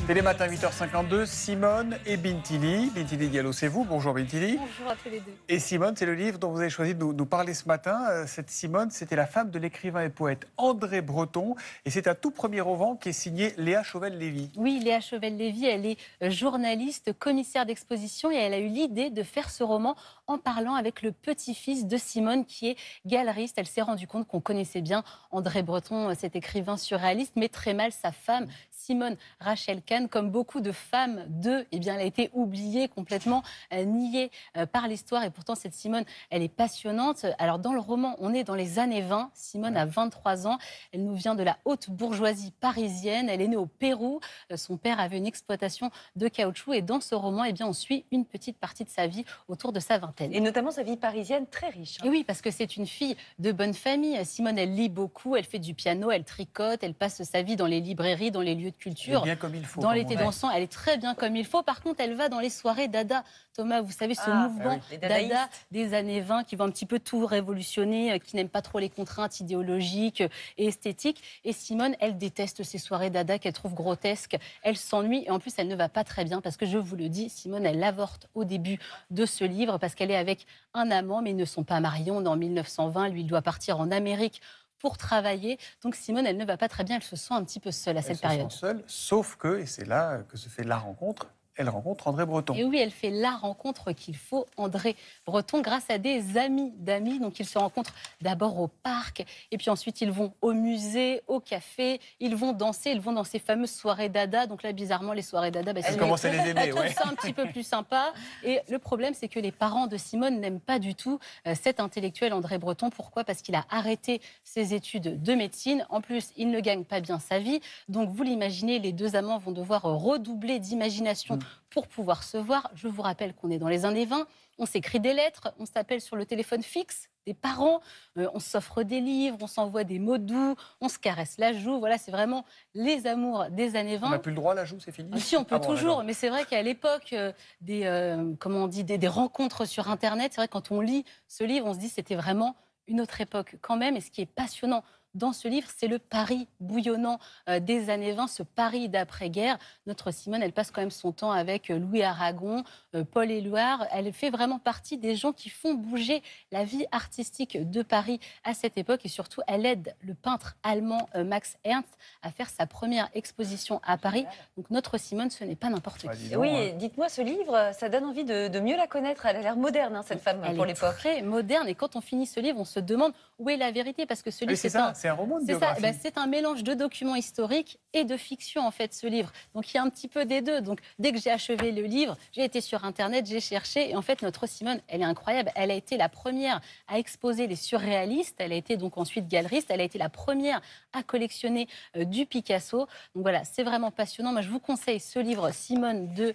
Télématin 8h52, Simone et Bintili. Bintili Diallo, c'est vous. Bonjour Bintili. Bonjour à tous les deux. Et Simone, c'est le livre dont vous avez choisi de nous parler ce matin. Cette Simone, c'était la femme de l'écrivain et poète André Breton. Et c'est un tout premier roman qui est signé Léa Chauvel-Lévy. Oui, Léa Chauvel-Lévy, elle est journaliste, commissaire d'exposition et elle a eu l'idée de faire ce roman en parlant avec le petit-fils de Simone qui est galeriste. Elle s'est rendue compte qu'on connaissait bien André Breton, cet écrivain surréaliste, mais très mal sa femme, Simone Rachel Kahn. Comme beaucoup de femmes d'eux, eh bien, elle a été oubliée, complètement niée par l'histoire. Et pourtant, cette Simone, elle est passionnante. Alors, dans le roman, on est dans les années 20. Simone a 23 ans. Elle nous vient de la haute bourgeoisie parisienne. Elle est née au Pérou. Son père avait une exploitation de caoutchouc. Et dans ce roman, eh bien, on suit une petite partie de sa vie autour de sa vingtaine. Et notamment sa vie parisienne très riche. Et oui, parce que c'est une fille de bonne famille. Simone, elle lit beaucoup, elle fait du piano, elle tricote, elle passe sa vie dans les librairies, dans les lieux de culture. Elle est bien comme il faut. Dans l'été dansant, elle est très bien comme il faut. Par contre, elle va dans les soirées dada. Thomas, vous savez, ce mouvement dada des années 20 qui va un petit peu tout révolutionner, qui n'aime pas trop les contraintes idéologiques et esthétiques. Et Simone, elle déteste ces soirées dada qu'elle trouve grotesques. Elle s'ennuie et en plus, elle ne va pas très bien parce que je vous le dis, Simone, elle avorte au début de ce livre parce qu'elle est avec un amant, mais ils ne sont pas mariés. On est en 1920, lui, il doit partir en Amérique pour travailler. Donc Simone, elle ne va pas très bien, elle se sent un petit peu seule à cette période. Elle se sent seule, sauf que, et c'est là que se fait la rencontre, elle rencontre André Breton. Et oui, elle fait la rencontre qu'il faut, André Breton, grâce à des amis d'amis. Donc ils se rencontrent d'abord au parc, et puis ensuite ils vont au musée, au café, ils vont danser dans ces fameuses soirées dada. Donc là, bizarrement, les soirées dada, elle commence à les aimer, elle trouve ça un petit peu plus sympa. Et le problème, c'est que les parents de Simone n'aiment pas du tout cet intellectuel André Breton. Pourquoi ? Parce qu'il a arrêté ses études de médecine. En plus, il ne gagne pas bien sa vie. Donc vous l'imaginez, les deux amants vont devoir redoubler d'imagination pour pouvoir se voir. Je vous rappelle qu'on est dans les années 20, on s'écrit des lettres, on s'appelle sur le téléphone fixe des parents, on s'offre des livres, on s'envoie des mots doux, on se caresse la joue. Voilà, c'est vraiment les amours des années 20. On n'a plus le droit à la joue, c'est fini ? Si, on peut toujours, mais c'est vrai qu'à l'époque des rencontres sur Internet, c'est vrai que quand on lit ce livre, on se dit que c'était vraiment une autre époque quand même. Et ce qui est passionnant dans ce livre, c'est le Paris bouillonnant des années 20, ce Paris d'après-guerre. Notre Simone, elle passe quand même son temps avec Louis Aragon, Paul Éluard. Elle fait vraiment partie des gens qui font bouger la vie artistique de Paris à cette époque. Et surtout, elle aide le peintre allemand Max Ernst à faire sa première exposition à Paris. Donc notre Simone, ce n'est pas n'importe qui. Oui, dites-moi, ce livre, ça donne envie de mieux la connaître. Elle a l'air moderne, cette femme, pour l'époque. Elle est très moderne. Et quand on finit ce livre, on se demande où est la vérité. Parce que ce livre, c'est un roman de biographie. C'est un mélange de documents historiques et de fiction, en fait, ce livre. Donc, il y a un petit peu des deux. Donc, dès que j'ai achevé le livre, j'ai été sur Internet, j'ai cherché. Et en fait, notre Simone, elle est incroyable. Elle a été la première à exposer les surréalistes. Elle a été donc ensuite galeriste. Elle a été la première à collectionner du Picasso. Donc, voilà, c'est vraiment passionnant. Moi, je vous conseille ce livre, Simone de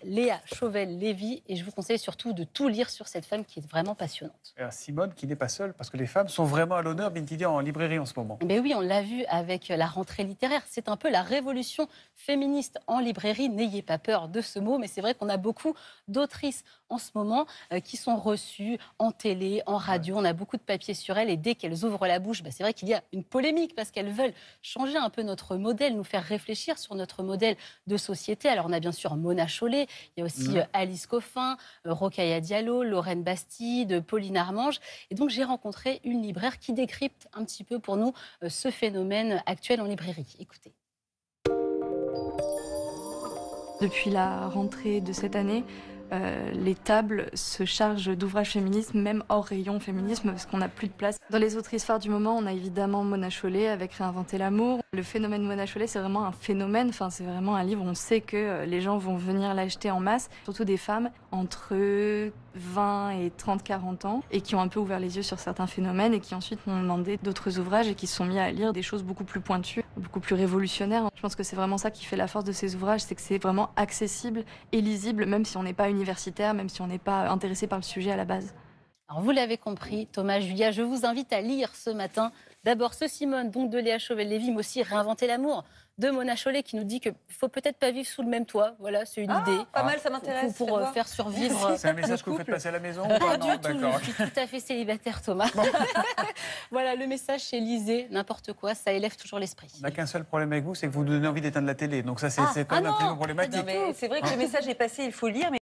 Léa Chauvel-Lévy, et je vous conseille surtout de tout lire sur cette femme qui est vraiment passionnante. Alors, Simone qui n'est pas seule, parce que les femmes sont vraiment à l'honneur, Bintili, en librairie en ce moment. Mais oui, on l'a vu avec la rentrée littéraire. C'est un peu la révolution féministe en librairie. N'ayez pas peur de ce mot, mais c'est vrai qu'on a beaucoup d'autrices en ce moment qui sont reçues en télé, en radio. On a beaucoup de papiers sur elles, et dès qu'elles ouvrent la bouche, c'est vrai qu'il y a une polémique parce qu'elles veulent changer un peu notre modèle, nous faire réfléchir sur notre modèle de société. Alors on a bien sûr Mona Chollet, il y a aussi Alice Coffin, Rokhaya Diallo, Lorraine Bastide, Pauline Armange. Et donc j'ai rencontré une libraire qui décrypte un petit peu pour nous ce phénomène actuel en librairie. Écoutez. Depuis la rentrée de cette année, les tables se chargent d'ouvrages féministes, même hors rayon féminisme, parce qu'on n'a plus de place. Dans les autrices phares du moment, on a évidemment Mona Chollet avec Réinventer l'amour. Le phénomène Mona Chollet, c'est vraiment un phénomène, enfin, c'est vraiment un livre où on sait que les gens vont venir l'acheter en masse, surtout des femmes entre 20 et 30-40 ans, et qui ont un peu ouvert les yeux sur certains phénomènes et qui ensuite m'ont demandé d'autres ouvrages et qui se sont mis à lire des choses beaucoup plus pointues, beaucoup plus révolutionnaires. Je pense que c'est vraiment ça qui fait la force de ces ouvrages, c'est que c'est vraiment accessible et lisible, même si on n'est pas universitaire, même si on n'est pas intéressé par le sujet à la base. Alors vous l'avez compris, Thomas, Julia, je vous invite à lire ce matin D'abord, ce Simone, donc de Léa Chauvel-Lévy, mais aussi Réinventer l'amour de Mona Chollet, qui nous dit qu'il ne faut peut-être pas vivre sous le même toit. Voilà, c'est une idée. Pas mal, ça m'intéresse. Pour faire survivre. C'est un message le que vous faites couple. passer à la maison ou Pas pas? du Non, tout, d'accord. je suis tout à fait célibataire, Thomas. Voilà, le message chez Lisée, n'importe quoi, ça élève toujours l'esprit. On n'a qu'un seul problème avec vous, c'est que vous donnez envie d'éteindre la télé. Donc ça, c'est quand même non, absolument Non, problématique. mais c'est vrai que le message est passé, il faut lire.